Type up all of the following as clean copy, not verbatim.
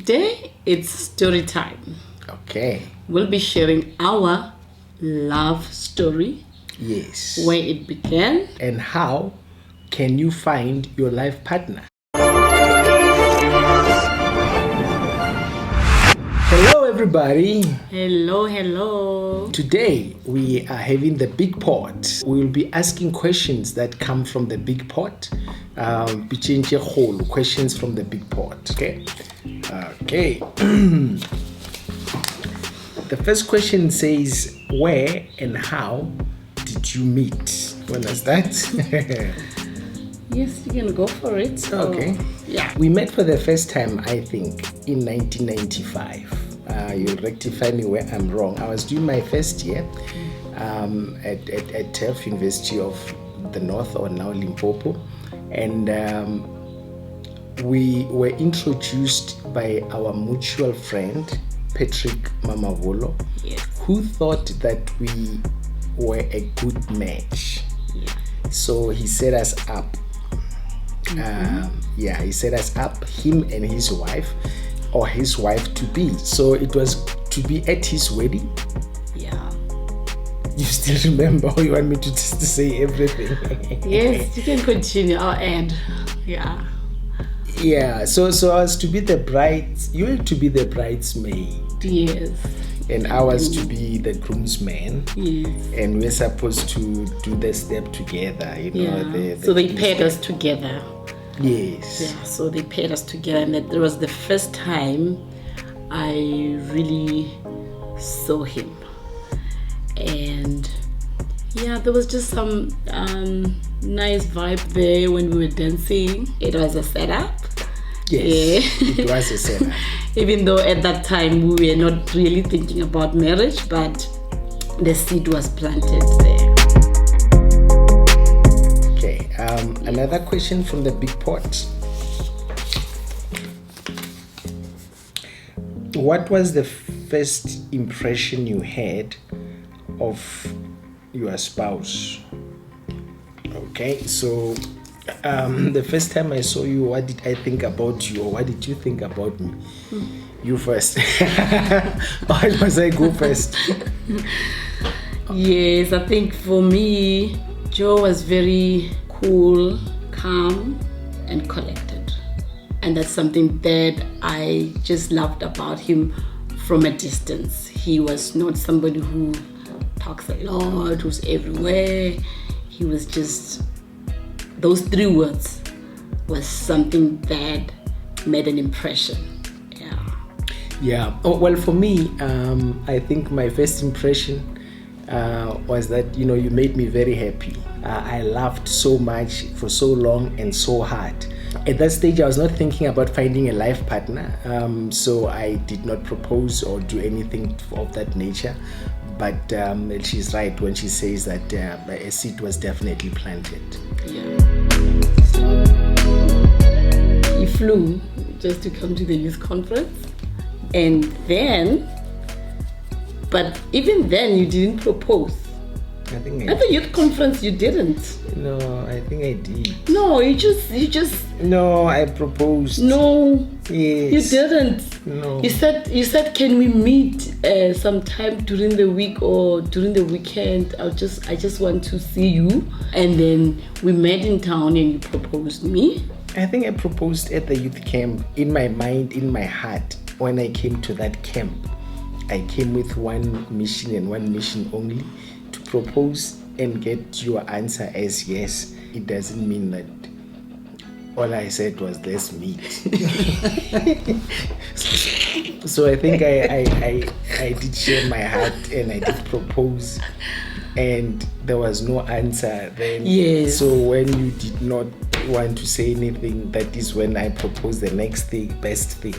today it's story time. Okay. We'll be sharing our love story. Yes. Where it began. And how can you find your life partner? Hello everybody. Hello. Today we are having the big pot. We will be asking questions that come from the big pot. Questions from the big pot. Okay. The first question says, where and how did you meet? When was that? Yes, you can go for it. So, okay. Yeah. We met for the first time, I think, in 1995. You'll rectify me where I'm wrong. I was doing my first year at TEF, University of the North, or now Limpopo. And we were introduced by our mutual friend, Patrick Mamavolo, yes, who thought that we were a good match. Yeah. So he set us up. He set us up, him and his wife, or his wife to be. So it was to be at his wedding. Yeah. You still remember, or you want me to just say everything? Yes, you can continue. I'll add. Yeah. Yeah, so I was to be the bride, you were to be the bridesmaid. Yes. And I was to be the groomsman. Yes. And we're supposed to do the step together, you know. Yeah. So they paired us together. Yes. Yeah, so they paired us together, and that was the first time I really saw him. And yeah, there was just some nice vibe there when we were dancing. It was a setup. Yes, yeah. It was a setup. Even though at that time we were not really thinking about marriage, but the seed was planted there. Okay, another question from the big pot. What was the first impression you had of your spouse? Okay, so the first time I saw you, what did I think about you, or what did you think about me? You first. Why must I go first? Yes, I think for me, Joe was very cool, calm, and collected. And that's something that I just loved about him from a distance. He was not somebody who talks a lot, who's everywhere. He was just, those 3 words was something that made an impression. Yeah. Oh, well, for me, I think my first impression was that, you know, you made me very happy. I laughed so much for so long and so hard. At that stage, I was not thinking about finding a life partner, so I did not propose or do anything of that nature. But she's right when she says that a seed was definitely planted. Yeah. He flew just to come to the youth conference. And then, but even then, you didn't propose. I think at the youth conference, you didn't. No, I think I did. No, you just. No, I proposed. No. Yes. You didn't. No. You said, can we meet sometime during the week or during the weekend? I just want to see you. And then we met in town, and you proposed me. I think I proposed at the youth camp. In my mind, in my heart, when I came to that camp, I came with one mission and one mission only: to propose and get your answer as yes. It doesn't mean that all I said was let's meet. So I think I did share my heart and I did propose, and there was no answer then. Yes. So when you did not want to say anything, that is when I proposed the next thing, best thing,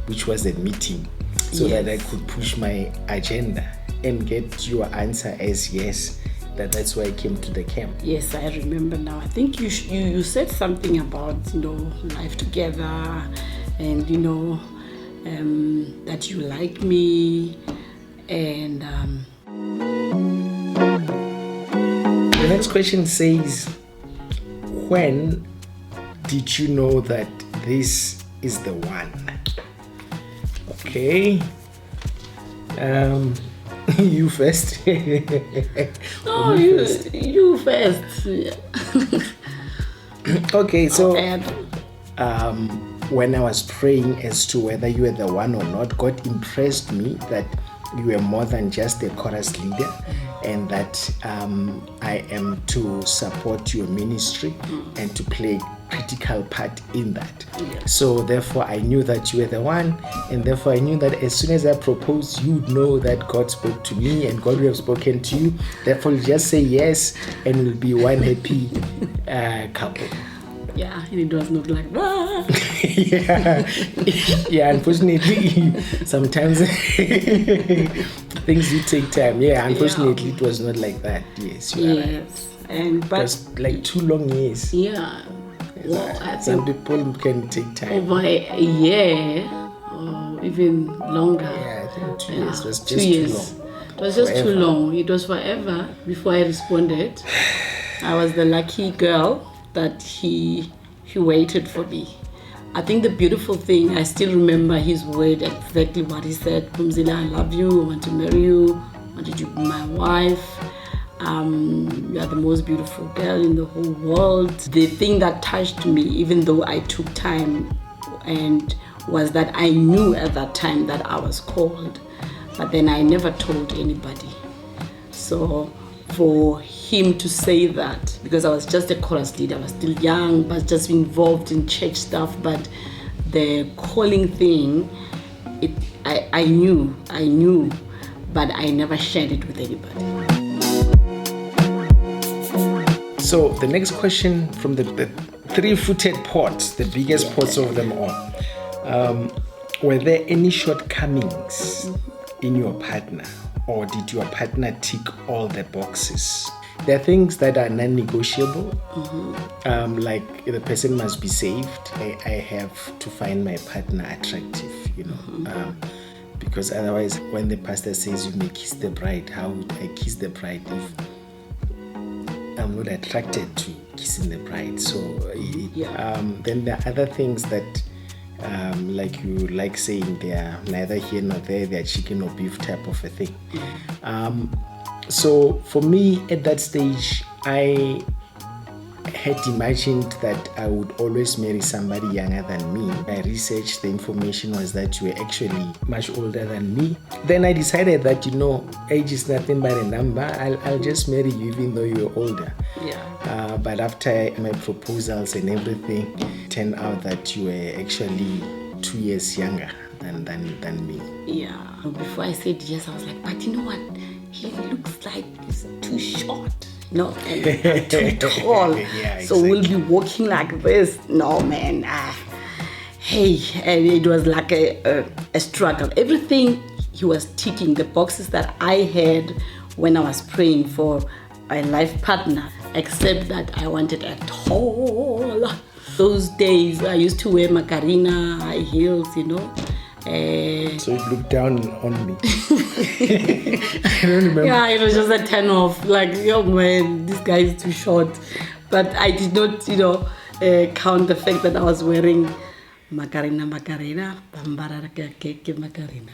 which was a meeting, so yes, that I could push my agenda and get your answer as yes. That's why I came to the camp. Yes, I remember now. I think you said something about, you know, life together, and you know, that you like me, and the next question says, when did you know that this is the one? Okay. You first. No, you first. Okay, so Okay. when I was praying as to whether you were the one or not, God impressed me that you were more than just a chorus leader, and that I am to support your ministry and to play a critical part in that. So therefore I knew that you were the one, and therefore I knew that as soon as I proposed, you'd know that God spoke to me and God will have spoken to you. Therefore you just say yes and we'll be one happy couple. Yeah, and it was not like that. Yeah, unfortunately, sometimes things do take time. Yeah, unfortunately, it was not like that. Yes, you are right. Yes, and It but was like 2 long years. yeah, well, I Some think people can take time. over a year or even longer. Yeah, I think 2 years was just 2 years. too long. It was just too Forever. long. It was forever before I responded. I was the lucky girl that he waited for me. I think the beautiful thing, I still remember his word, exactly what he said. Phumzile, I love you, I want to marry you, I want you to be my wife. You are the most beautiful girl in the whole world. The thing that touched me, even though I took time, and was that I knew at that time that I was called, but then I never told anybody. So for him to say that, because I was just a chorus leader, I was still young, but just involved in church stuff, but the calling thing, I knew, but I never shared it with anybody. So the next question from the 3-footed pots, the biggest pots of them all. Were there any shortcomings in your partner, or did your partner tick all the boxes? There are things that are non-negotiable, like the person must be saved. I have to find my partner attractive, because otherwise, when the pastor says you may kiss the bride, how would I kiss the bride if I'm not attracted to kissing the bride? So then there are other things that, like you like saying, they are neither here nor there, they are chicken or beef type of a thing. So for me at that stage, I had imagined that I would always marry somebody younger than me. I researched, the information was that you were actually much older than me. Then I decided that, age is nothing but a number. I'll just marry you even though you're older. Yeah. But after my proposals and everything, it turned out that you were actually 2 years younger than me. Yeah. Before I said yes, I was like, but you know what? He looks like he's too short, and too tall. Yeah, exactly. So we'll be walking like this. No, man. Hey, and it was like a struggle. Everything he was ticking, the boxes that I had when I was praying for a life partner, except that I wanted a tall. Those days I used to wear Macarena, high heels, So you looked down on me. I don't remember. Yeah, it was just a turn off. Like, yo, man, this guy is too short. But I did not, count the fact that I was wearing Macarena, Bambara Keke Macarena.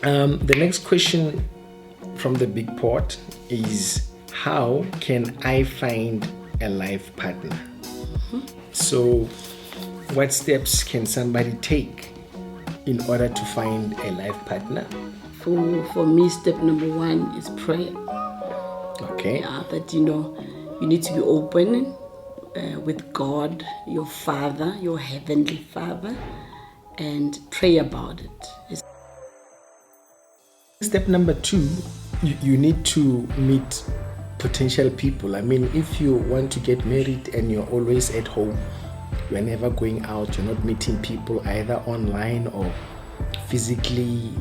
The next question from the big pot is, how can I find a life partner? So what steps can somebody take in order to find a life partner? For me, step number 1 is prayer. Okay. Yeah, that you need to be open with God, your Father, your Heavenly Father, and pray about it. Step number 2, you need to meet potential people. I mean, if you want to get married and you're always at home, you're never going out, you're not meeting people either online or physically,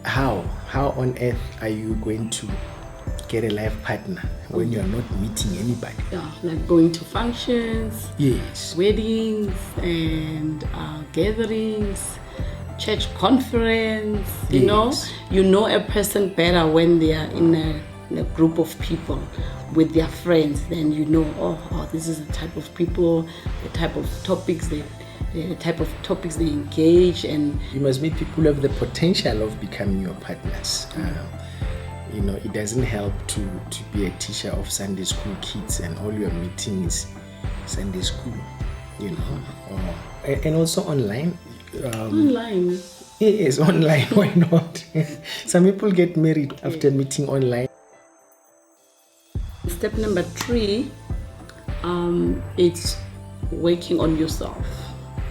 how on earth are you going to get a life partner when you're not meeting anybody? Yeah, like going to functions, Yes. weddings, and gatherings, church conference. Yes. You know a person better when they are in a in a group of people with their friends, then you know, oh, this is the type of people, the type of topics they engage. And you must meet people who have the potential of becoming your partners. It doesn't help to be a teacher of Sunday school kids and all you're meeting is Sunday school, and also online. Online. Yes, online. Why not? Some people get married after meeting online. Step number 3, it's working on yourself,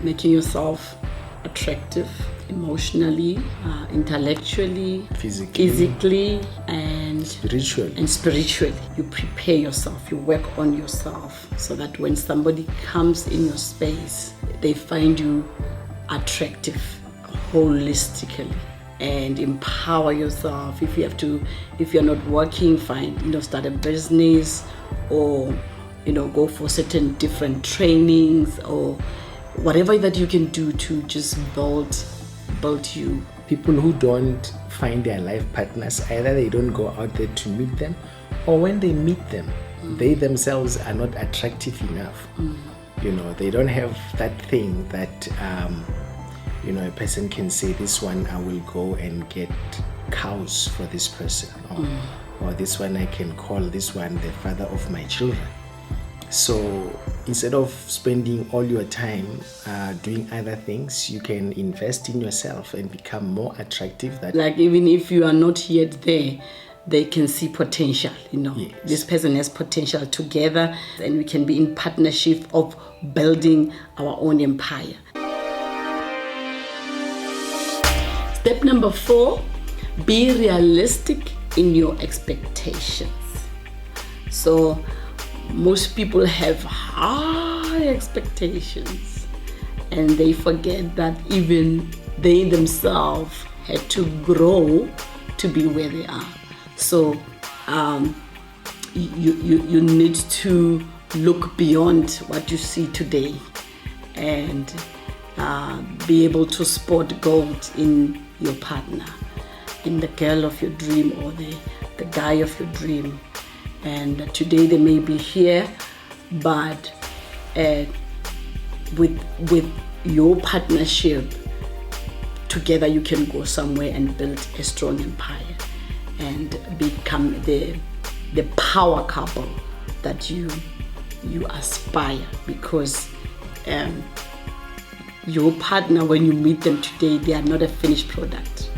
making yourself attractive emotionally, intellectually, physically, and spiritually. You prepare yourself, you work on yourself, so that when somebody comes in your space, they find you attractive holistically, and empower yourself. If you're not working, fine, start a business, or go for certain different trainings, or whatever that you can do to just build you. People who don't find their life partners, either they don't go out there to meet them, or when they meet them, they themselves are not attractive enough. They don't have that thing that a person can say, this one I will go and get cows for this person, or this one I can call this one the father of my children. So instead of spending all your time doing other things, you can invest in yourself and become more attractive. Like even if you are not yet there, they can see potential. Yes. This person has potential together, and we can be in partnership of building our own empire. Step number 4, be realistic in your expectations. So most people have high expectations, and they forget that even they themselves had to grow to be where they are. So you need to look beyond what you see today, and be able to spot gold in your partner, in the girl of your dream, or the guy of your dream. And today they may be here, but with your partnership together, you can go somewhere and build a strong empire and become the power couple that you aspire. Because your partner, when you meet them today, they are not a finished product.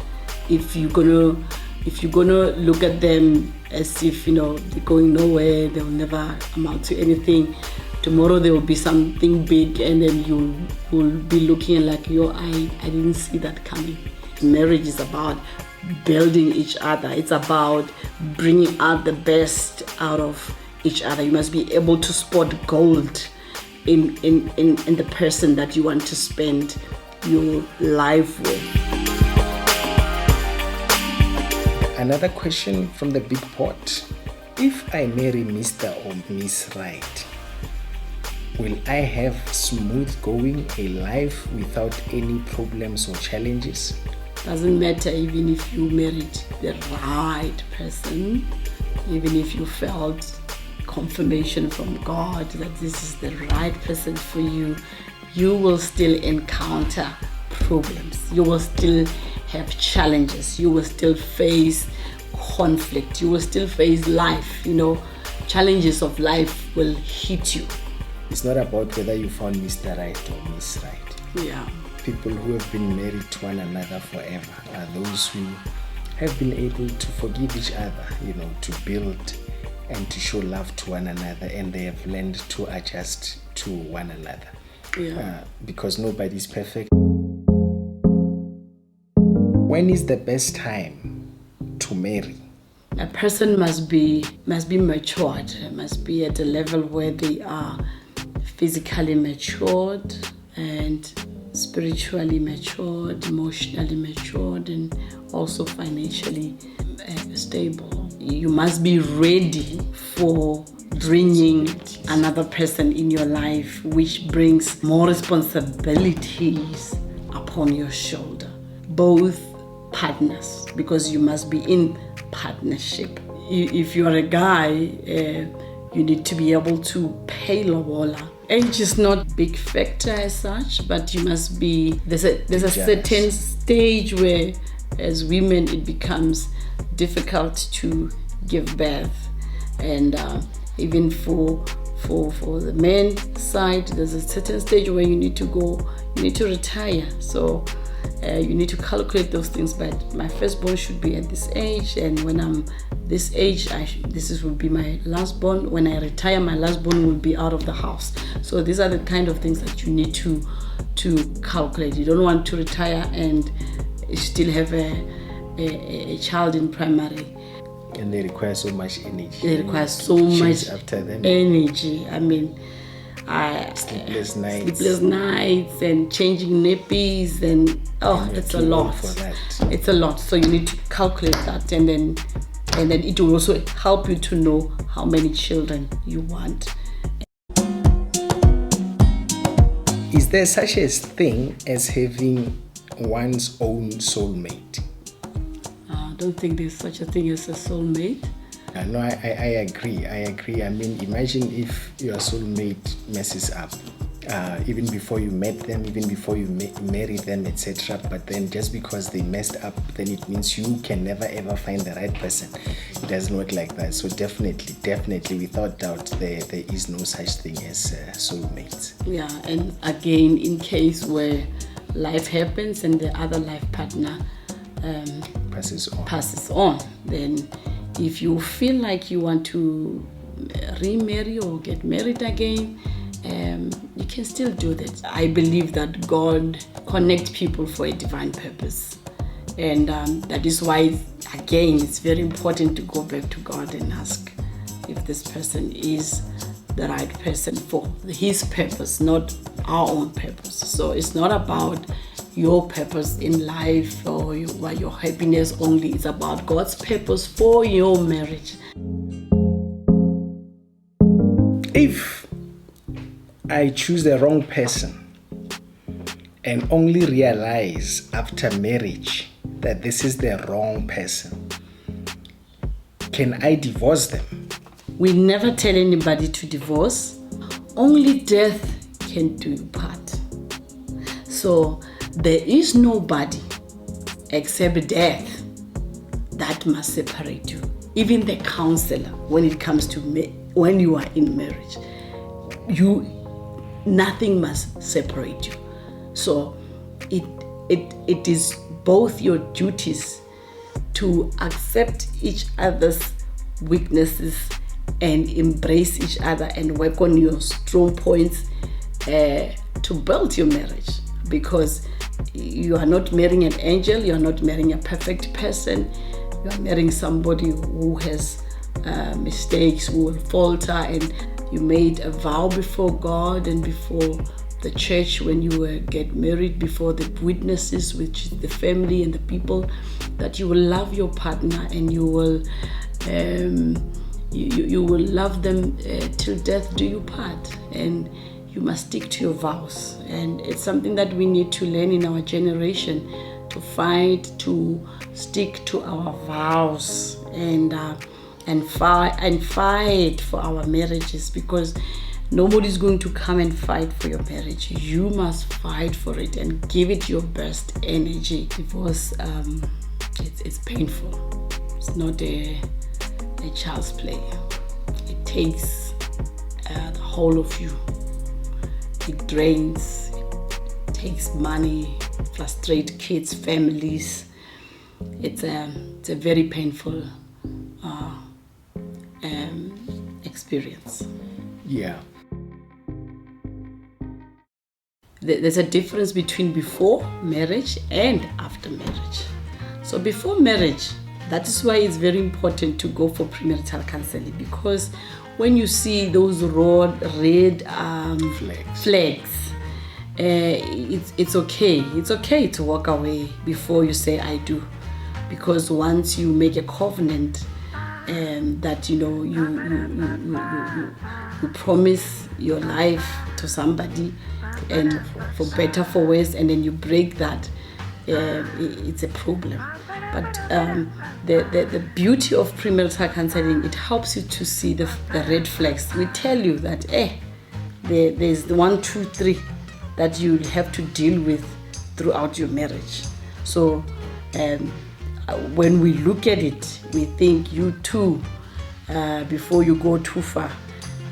If you're gonna look at them as if they're going nowhere, they'll never amount to anything, tomorrow there will be something big, and then you will be looking like, I didn't see that coming. Marriage is about building each other. It's about bringing out the best out of each other. You must be able to spot gold in the person that you want to spend your life with. Another question from the big pot. If I marry Mr. or Miss Right, will I have smooth going a life without any problems or challenges? Doesn't matter even if you married the right person, even if you felt confirmation from God that this is the right person for you, you will still encounter problems. You will still have challenges. You will still face conflict. You will still face life. Challenges of life will hit you. It's not about whether you found Mr. Right or Miss Right. Yeah. People who have been married to one another forever are those who have been able to forgive each other, to build and to show love to one another, and they have learned to adjust to one another. Yeah. Because nobody's perfect. When is the best time to marry? A person must be matured, must be at a level where they are physically matured and spiritually matured, emotionally matured, and also financially stable. You must be ready for bringing another person in your life, which brings more responsibilities upon your shoulder. Both partners, because you must be in partnership. if you're a guy, you need to be able to pay lobola. Age is not a big factor as such, but you must be, there's a certain stage where as women it becomes difficult to give birth, and even for the men side, there's a certain stage where you need to retire. So you need to calculate those things. But my firstborn should be at this age, and when I'm this age, will be my lastborn. When I retire, my lastborn will be out of the house. So these are the kind of things that you need to calculate. You don't want to retire and still have a child in primary. And they require so much energy. They require so much after them. energy. I mean, sleepless nights and changing nappies and it's a lot. It's a lot. So you need to calculate that, and then it will also help you to know how many children you want. Is there such a thing as having one's own soulmate? I don't think there's such a thing as a soulmate. No, I agree. I mean, imagine if your soulmate messes up, even before you met them, even before you marry them, etc. But then just because they messed up, then it means you can never ever find the right person. It doesn't work like that. So definitely, without doubt, there is no such thing as soulmates. Yeah, and again, in case where life happens and the other life partner passes on, then if you feel like you want to remarry or get married again, you can still do that. I believe that God connects people for a divine purpose, and that is why, again, it's very important to go back to God and ask if this person is the right person for His purpose, not our own purpose. So it's not about your purpose in life or your happiness only. It's about God's purpose for your marriage. If I choose the wrong person and only realize after marriage that this is the wrong person, can I divorce them? We never tell anybody to divorce. Only death can do you part. So there is nobody except death that must separate you. Even the counselor, when it comes to when you are in marriage, nothing must separate you. So it is both your duties to accept each other's weaknesses and embrace each other and work on your strong points to build your marriage, because you are not marrying an angel, you are not marrying a perfect person, you are marrying somebody who has mistakes, who will falter, and you made a vow before God and before the church when you get married, before the witnesses, which is the family and the people, that you will love your partner and you will you will love them till death do you part, and you must stick to your vows. And it's something that we need to learn in our generation, to fight, to stick to our vows and fight for our marriages, because nobody's going to come and fight for your marriage. You must fight for it and give it your best energy. Divorce, it's painful. It's not a child's play. It takes the whole of you. It drains, it takes money, frustrates kids, families. It's a very painful experience. Yeah. There's a difference between before marriage and after marriage. So before marriage, that is why it's very important to go for premarital counseling, because when you see those red flags, it's okay. It's okay to walk away before you say I do, because once you make a covenant that you promise your life to somebody, and for better for worse, and then you break that, it's a problem. But the beauty of premarital counseling, it helps you to see the red flags. We tell you that there's the 1, 2, 3 that you have to deal with throughout your marriage. So when we look at it, we think you too, before you go too far,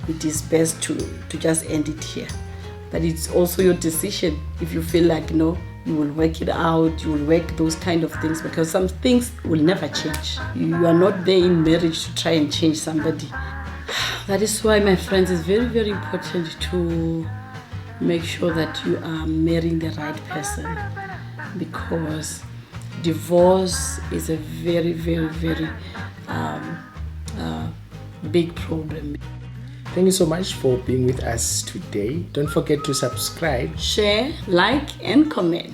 it is best to just end it here. But it's also your decision. If you feel like, you will work it out, you will work those kind of things, because some things will never change. You are not there in marriage to try and change somebody. That is why, my friends, it's very, very important to make sure that you are marrying the right person, because divorce is a very, very, very big problem. Thank you so much for being with us today. Don't forget to subscribe, share, like, and comment.